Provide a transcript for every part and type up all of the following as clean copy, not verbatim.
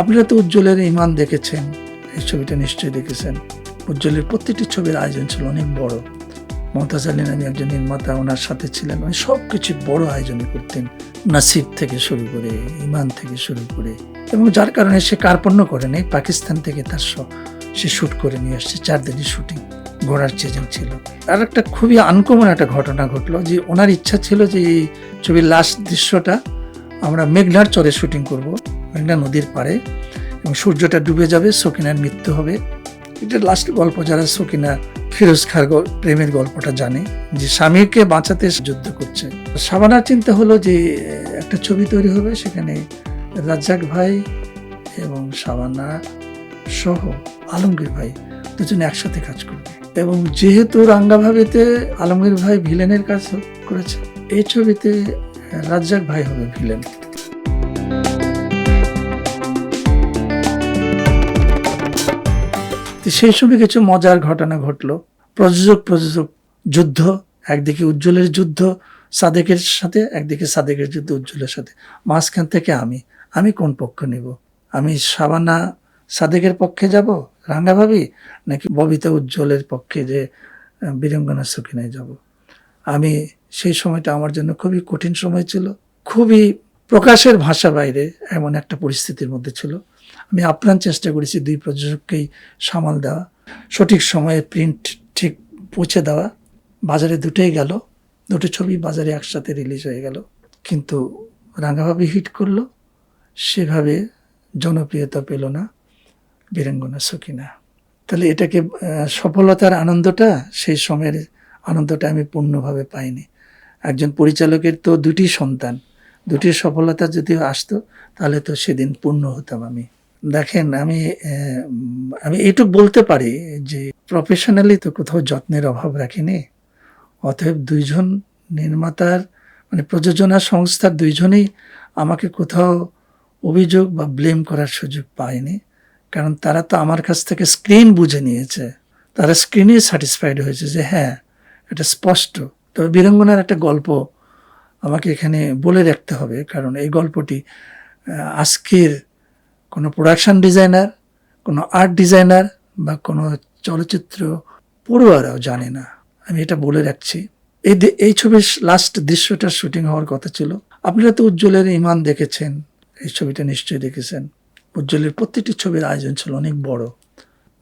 আপনারা তো উজ্জ্বলের ইমান দেখেছেন, এই ছবিটা নিশ্চয়ই দেখেছেন। উজ্জ্বলের প্রত্যেকটি ছবির আয়োজন ছিল অনেক বড়। মমতাজ আলী নামে একজন নির্মাতা ওনার সাথে ছিলেন, উনি সব কিছু বড় আয়োজনে করতেন, নাসিব থেকে শুরু করে, ইমান থেকে শুরু করে, এবং যার কারণে সে কার্পণ্য করেনি। পাকিস্তান থেকে তার সে শ্যুট করে নিয়ে আসছে, 4 দিনের শুটিং, ঘোড়ার চেজিং ছিল। আর একটা খুবই আনকমন একটা ঘটনা ঘটলো যে ওনার ইচ্ছা ছিল যে এই ছবির লাস্ট দৃশ্যটা আমরা মেঘনার চরে শুটিং করব, মেঘনা নদীর পাড়ে, এবং সূর্যটা ডুবে যাবে, সকিনার মৃত্যু হবে। এটা লাস্ট গল্প, যারা সকিনা ফিরোজ খার প্রেমের গল্পটা জানে, যে স্বামীকে বাঁচাতে যুদ্ধ করছে। শাবানার চিন্তা হলো যে একটা ছবি তৈরি হবে, সেখানে রাজ্জাক ভাই এবং শাবানা সহ আলমগীর ভাই দুজনে একসাথে কাজ করবে। এবং যেহেতু রাঙ্গাভাবিতে আলমগীর ভাই ভিলেনের কাজ করেছে, এই ছবিতে রাজ্জাক ভাই হবে ভিলেন। সেই সময় কিছু মজার ঘটনা ঘটলো। প্রযোজক যুদ্ধ, একদিকে উজ্জ্বলের যুদ্ধ সাদেকের সাথে, একদিকে সাদেকের যুদ্ধ উজ্জ্বলের সাথে। মাঝখান থেকে আমি কোন পক্ষ নেব? আমি শাবানা সাদেকের পক্ষে যাব রাঙ্গাভাবি, নাকি ববিতা উজ্জ্বলের পক্ষে যে বীরাঙ্গনা সকিনায় যাব? আমি সেই সময়টা আমার জন্য খুবই কঠিন সময় ছিল, খুবই প্রকাশের ভাষা বাইরে এমন একটা পরিস্থিতির মধ্যে ছিল। আমি আপ্রাণ চেষ্টা করেছি দুই প্রযোজককেই সামাল দেওয়া, সঠিক সময়ে প্রিন্ট ঠিক পৌঁছে দেওয়া। বাজারে দুটোই গেল, দুটো ছবি বাজারে একসাথে রিলিজ হয়ে গেল, কিন্তু রাঙ্গাভাবি হিট করলো, সেভাবে জনপ্রিয়তা পেল না বীরাঙ্গনা সকিনা। তাহলে এটাকে সফলতার আনন্দটা, সেই সময়ের আনন্দটা আমি পূর্ণভাবে পাইনি। একজন পরিচালকের তো দুটি সন্তান, দুটির সফলতা যদি আসতো তাহলে তো সেদিন পূর্ণ হতাম আমি। দেখেন, আমি এইটুক বলতে পারি যে প্রফেশনালি তো কোথাও যত্নের অভাব রাখিনি। অতএব দুইজন নির্মাতার মানে প্রযোজনা সংস্থার দুইজনেই আমাকে কোথাও অভিযোগ বা ব্লেম করার সুযোগ পায়নি, কারণ তারা তো আমার কাছ থেকে স্ক্রিন বুঝে নিয়েছে, তারা স্ক্রিনে স্যাটিসফাইড হয়েছে যে হ্যাঁ এটা স্পষ্ট। তবে বীরাঙ্গনার একটা গল্প আমাকে এখানে বলে রাখতে হবে, কারণ এই গল্পটি আজকের কোনো প্রোডাকশন ডিজাইনার, কোনো আর্ট ডিজাইনার বা কোনো চলচ্চিত্র পড়ুয়ারাও জানে না। আমি এটা বলে রাখছি। এই ছবির লাস্ট দৃশ্যটা শুটিং হওয়ার কথা ছিল। আপনারা তো উজ্জ্বলের ইমান দেখেছেন, এই ছবিটা নিশ্চয়ই দেখেছেন। উজ্জ্বলের প্রত্যেকটি ছবির আয়োজন ছিল অনেক বড়।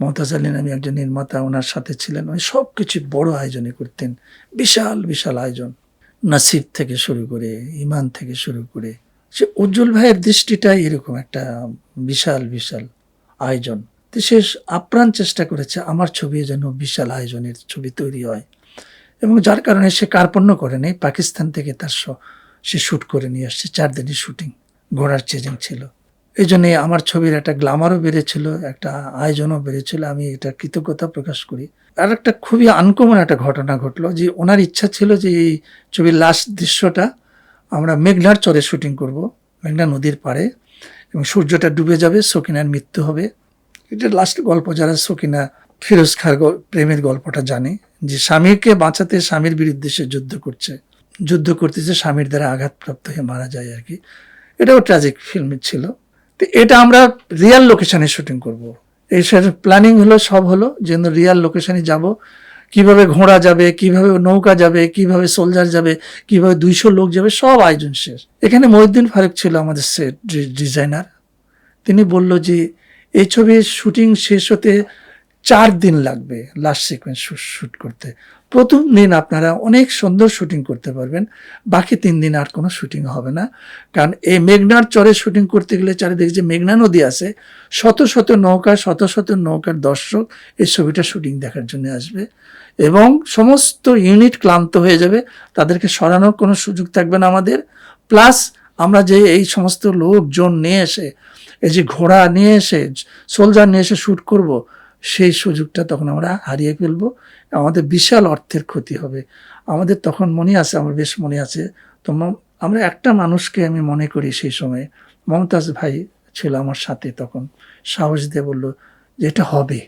মমতাজ আলী নামে একজন নির্মাতা ওনার সাথে ছিলেন, উনি সব কিছু বড় আয়োজনে করতেন, বিশাল বিশাল আয়োজন, নাসিব থেকে শুরু করে, ইমান থেকে শুরু করে। সে উজ্জ্বল ভাইয়ের দৃষ্টিটাই এরকম একটা বিশাল বিশাল আয়োজন। তো সে আপ্রাণ চেষ্টা করেছে আমার ছবি যেন বিশাল আয়োজনের ছবি তৈরি হয়, এবং যার কারণে সে কার্পণ্য করেনি। পাকিস্তান থেকে তার সে শ্যুট করে নিয়ে আসছে, 4 দিনের শুটিং, ঘোড়ার চেজিং ছিল। এই জন্যে আমার ছবির একটা গ্ল্যামারও বেড়েছিল, একটা আয়োজনও বেড়েছিল। আমি এটা কৃতজ্ঞতা প্রকাশ করি। আর একটা খুবই আনকমন একটা ঘটনা ঘটলো যে ওনার ইচ্ছা ছিল যে এই ছবির লাস্ট দৃশ্যটা আমরা মেঘনার চরে শুটিং করব, মেঘনা নদীর পাড়ে, এবং সূর্যটা ডুবে যাবে, সকিনার মৃত্যু হবে। এটা লাস্ট গল্প, যারা সকিনা ফিরোজ খার প্রেমের গল্পটা জানে, যে স্বামীকে বাঁচাতে স্বামীর বিরুদ্ধে সে যুদ্ধ করতেছে, স্বামীর দ্বারা আঘাতপ্রাপ্ত হয়ে মারা যায় আর কি। এটাও ট্র্যাজিক ফিল্ম ছিল। তো এটা আমরা রিয়াল লোকেশনে শুটিং করব। এই প্ল্যানিং হলো, সব হলো, যেন রিয়াল লোকেশনে যাব। কিভাবে ঘোড়া যাবে, কিভাবে নৌকা যাবে, কিভাবে সোলজার যাবে, কিভাবে 200 লোক যাবে, সব আয়োজন শেষ। এখানে মহিউদ্দিন ফারুক ছিল আমাদের সেট ডিজাইনার। তিনি বলল যে এই ছবির শুটিং শেষ হতে 4 দিন লাগবে লাস্ট সিকোয়েন্স শ্যুট করতে। প্রথম দিন আপনারা অনেক সুন্দর শুটিং করতে পারবেন, বাকি 3 দিন আর কোনো শুটিং হবে না। কারণ এই মেঘনার চরে শুটিং করতে গেলে চারিদিকে যে মেঘনা নদী আছে, শত শত নৌকার দর্শক এই ছবিটা শুটিং দেখার জন্য আসবে, এবং সমস্ত ইউনিট ক্লান্ত হয়ে যাবে, তাদেরকে সরানোর কোনো সুযোগ থাকবে না আমাদের। প্লাস আমরা যে এই সমস্ত লোকজন নিয়ে এসে, এই যে ঘোড়া নিয়ে এসে, সোলজার নিয়ে এসে শ্যুট করব, সেই সুযোগটা তখন আমরা হারিয়ে ফেলবো, আমাদের বিশাল অর্থের ক্ষতি হবে। আমাদের তখন মনে আছে, আমার বেশ মনে আছে, তো আমরা একটা মানুষকে আমি মনে করি সেই সময়, মমতাজ ভাই ছিল আমার সাথে, তখন সাহস দিয়ে বলল যে এটা হবে,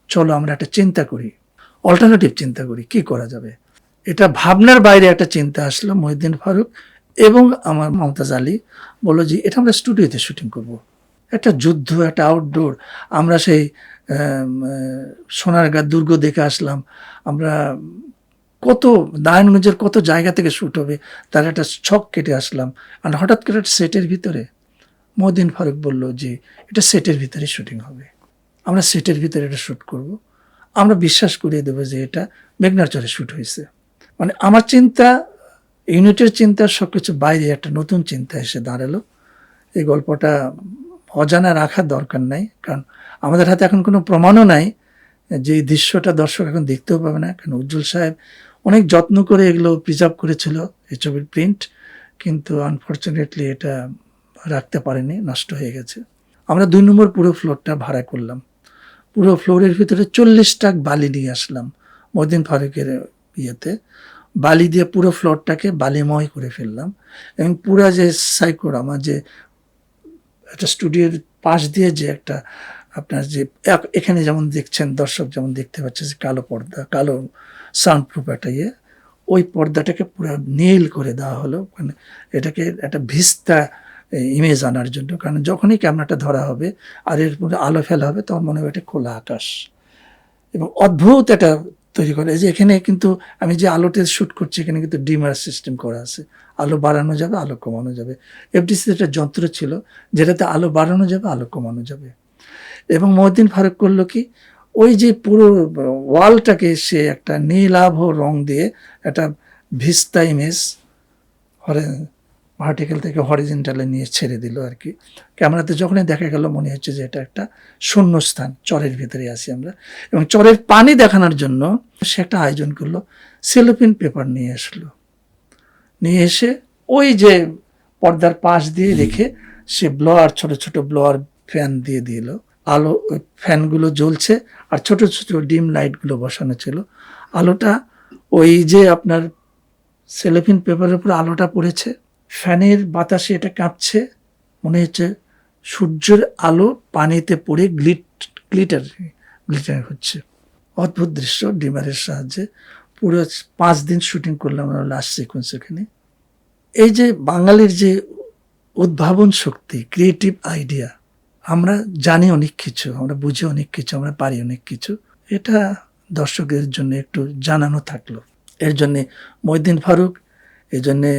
চলো আমরা একটা চিন্তা করি, অল্টারনেটিভ চিন্তা করি, কি করা যাবে। এটা ভাবনার বাইরে একটা চিন্তা আসলো। মহিউদ্দিন ফারুক এবং আমার মমতাজ আলী বললো যে এটা আমরা স্টুডিওতে শুটিং করব। একটা যুদ্ধ, একটা আউটডোর। আমরা সেই সোনারগাঁ দুর্গ দেখে আসলাম, আমরা কত নারায়ণগঞ্জের কত জায়গা থেকে শ্যুট হবে তার একটা ছক কেটে আসলাম। আর হঠাৎ করে একটা সেটের ভিতরে মহিউদ্দিন ফারুক বলল যে এটা সেটের ভিতরে শুটিং হবে, আমরা সেটের ভিতরে এটা শ্যুট করব, আমরা বিশ্বাস করিয়ে দেবো যে এটা মেঘনার চরে শ্যুট হয়েছে। মানে আমার চিন্তা, ইউনিটের চিন্তা সব কিছু বাইরে একটা নতুন চিন্তা এসে দাঁড়ালো। এই গল্পটা অজানা রাখার দরকার নাই, কারণ আমাদের হাতে এখন কোনো প্রমাণও নাই যে এই দৃশ্যটা দর্শক এখন দেখতেও পাবে না, কারণ উজ্জ্বল সাহেব অনেক যত্ন করে এগুলো প্রিজার্ভ করেছিল এই ছবির প্রিন্ট, কিন্তু আনফর্চুনেটলি এটা রাখতে পারেনি, নষ্ট হয়ে গেছে। আমরা 2 নম্বর পুরো ফ্লোরটা ভাড়া করলাম, পুরো ফ্লোরের ভিতরে 40 ট্রাক বালি নিয়ে আসলাম মহিউদ্দিন ফারুকের ইয়েতে, বালি দিয়ে পুরো ফ্লোরটাকে বালিময় করে ফেললাম। এবং পুরা যে সাইকোরামা, যে একটা স্টুডিওর পাশ দিয়ে যে একটা আপনার যে এখানে যেমন দেখছেন, দর্শক যেমন দেখতে পাচ্ছে যে কালো পর্দা, কালো সাউন্ড প্রুফ একটা ইয়ে, ওই পর্দাটাকে পুরো নীল করে দেওয়া হলো, মানে এটাকে একটা ভিস্তা ইমেজ আনার জন্য। কারণ যখনই ক্যামেরাটা ধরা হবে আর এর মধ্যে আলো ফেলা হবে তখন মনে হবে এটা খোলা আকাশ। এবং অদ্ভুত একটা তৈরি করে যে এখানে কিন্তু আমি যে আলোতে শ্যুট করছি এখানে কিন্তু ডিমার সিস্টেম করা আছে, আলো বাড়ানো যাবে, আলো কমানো যাবে। এফডিসিতে একটা যন্ত্র ছিল যেটাতে আলো বাড়ানো যাবে, আলো কমানো যাবে। এবং মহিউদ্দিন ফারুক করলো কি, ওই যে পুরো ওয়ালটাকে সে একটা নীলাভ রং দিয়ে একটা ভিস্তা ইমেজ ভার্টিক্যাল থেকে হরিজেন্টালে নিয়ে ছেড়ে দিল আর কি। ক্যামেরাতে যখনই দেখা গেল মনে হচ্ছে যে এটা একটা শূন্যস্থান, চরের ভিতরে আছি আমরা। এবং চরের পানি দেখানোর জন্য সে একটা আয়োজন করলো, সেলোপিন পেপার নিয়ে আসলো, নিয়ে এসে ওই যে পর্দার পাশ দিয়ে রেখে সে ব্লোয়ার, ছোট ছোট ব্লোয়ার ফ্যান দিয়ে দিল, আলো ফ্যানগুলো জ্বলছে আর ছোট ছোট ডিম লাইটগুলো বসানো ছিল। আলোটা ওই যে আপনার সেলোপিন পেপারের উপর আলোটা পড়েছে, ফ্যানের বাতাসে এটা কাঁপছে, মনে হচ্ছে সূর্যের আলো পানিতে পড়ে গ্লিটার হচ্ছে। অদ্ভুত দৃশ্য। ডিমারের সাহায্যে পুরো 5 দিন শুটিং করলাম আমরা লাস্ট সিকোয়েন্স এখানে। এই যে বাঙালির যে উদ্ভাবন শক্তি, ক্রিয়েটিভ আইডিয়া, আমরা জানি অনেক কিছু, আমরা বুঝি অনেক কিছু, আমরা পারি অনেক কিছু, এটা দর্শকদের জন্য একটু জানানো থাকলো। এর জন্যে মহিউদ্দিন ফারুক, এই জন্যে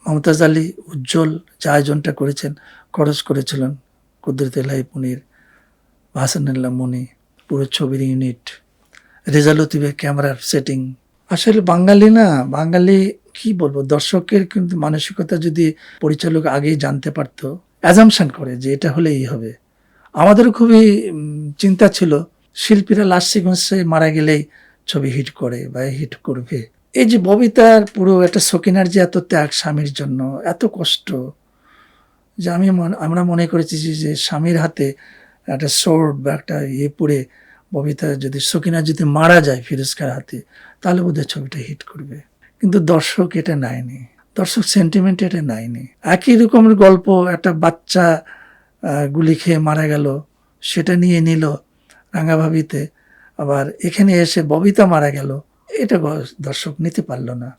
মমতাজ আলী, উজ্জ্বল যে আয়োজনটা করেছেন, খরচ করেছিলেন কুদরত এলাহি পুনির, হাসানুল্লাহ মনি, পুরো ছবির ইউনিট, রেজা লতিফের ক্যামেরার সেটিং। আসলে বাঙালি না, বাঙালি কি বলবো, দর্শকের কিন্তু মানসিকতা যদি পরিচালক আগেই জানতে পারতো, অ্যাজামশন করে যে এটা হলে এই হবে। আমাদেরও খুবই চিন্তা ছিল শিল্পীরা লাস্ট সিকোয়েন্সে মারা গেলেই ছবি হিট করে বা হিট করবে। এই যে ববিতার পুরো একটা সকিনার যে এত ত্যাগ স্বামীর জন্য, এত কষ্ট, যে আমরা মনে করেছি যে স্বামীর হাতে একটা সোর্ড বা একটা ইয়ে পড়ে ববিতা যদি, সকিনা যদি মারা যায় ফিরোজ খার হাতে, তাহলে বোধহয় ছবিটা হিট করবে। কিন্তু দর্শক এটা নেয়নি, দর্শক সেন্টিমেন্ট এটা নেয়নি। একই রকমের গল্প, একটা বাচ্চা গুলি খেয়ে মারা গেল, সেটা নিয়ে নিল রাঙ্গাভাবিতে, আবার এখানে এসে ববিতা মারা গেল, এটা দর্শক নিতে পারল না।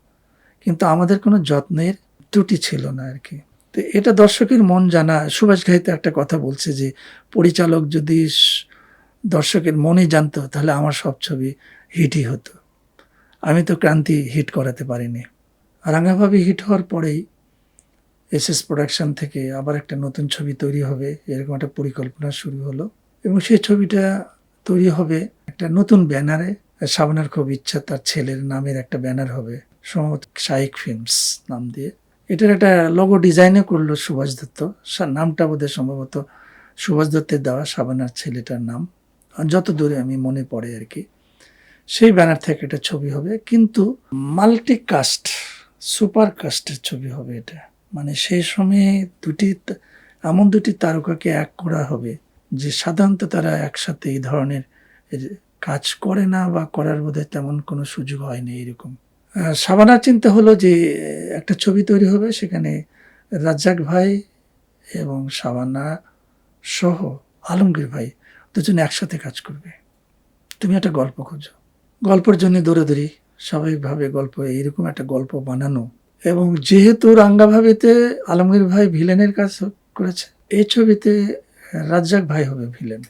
কিন্তু আমাদের কোনো যত্নের ত্রুটি ছিল না আর কি। তো এটা দর্শকের মন জানা। সুভাষ ঘাইতে একটা কথা বলছে যে পরিচালক যদি দর্শকের মনে জানতো তাহলে আমার সব ছবি হিটই হতো। আমি তো ক্রান্তি হিট করাতে পারিনি। রাঙ্গাভাবি হিট হওয়ার পরেই এসএস প্রোডাকশন থেকে আবার একটা নতুন ছবি তৈরি হবে, এরকম একটা পরিকল্পনা শুরু হলো। এবং সেই ছবিটা তৈরি হবে একটা নতুন ব্যানারে। শাবানার খুব ইচ্ছা তার ছেলের নামের একটা ব্যানার হবে, সম্ভবত শাইক ফিল্মস নাম দিয়ে। এটার একটা লোগো ডিজাইনও করলো সুভাষ দত্ত, নামটা বোধহয় সম্ভবত সুভাষ দত্তের দেওয়া, শাবানার ছেলেটার নাম, যত দূরে আমি মনে পড়ে আর কি। সেই ব্যানার থেকে একটা ছবি হবে, কিন্তু মাল্টিকাস্ট, সুপার কাস্টের ছবি হবে এটা। মানে সেই সময়ে এমন দুটি তারকাকে এক করা হবে যে সাধারণত তারা একসাথে এই ধরনের কাজ করে না, বা করার বোধহয় তেমন কোনো সুযোগ হয়নি এইরকম। শাবানার চিন্তা হলো যে একটা ছবি তৈরি হবে, সেখানে রাজ্জাক ভাই এবং শাবানা সহ আলমগীর ভাই দুজন একসাথে কাজ করবে। তুমি একটা গল্প খোঁজো, গল্পের জন্য দৌড়াদৌড়ি, স্বাভাবিকভাবে গল্প, এইরকম একটা গল্প বানানো। এবং যেহেতু রাঙ্গাভাবিতে আলমগীর ভাই ভিলেনের কাজ করেছে, এই ছবিতে রাজ্জাক ভাই হবে ভিলেন।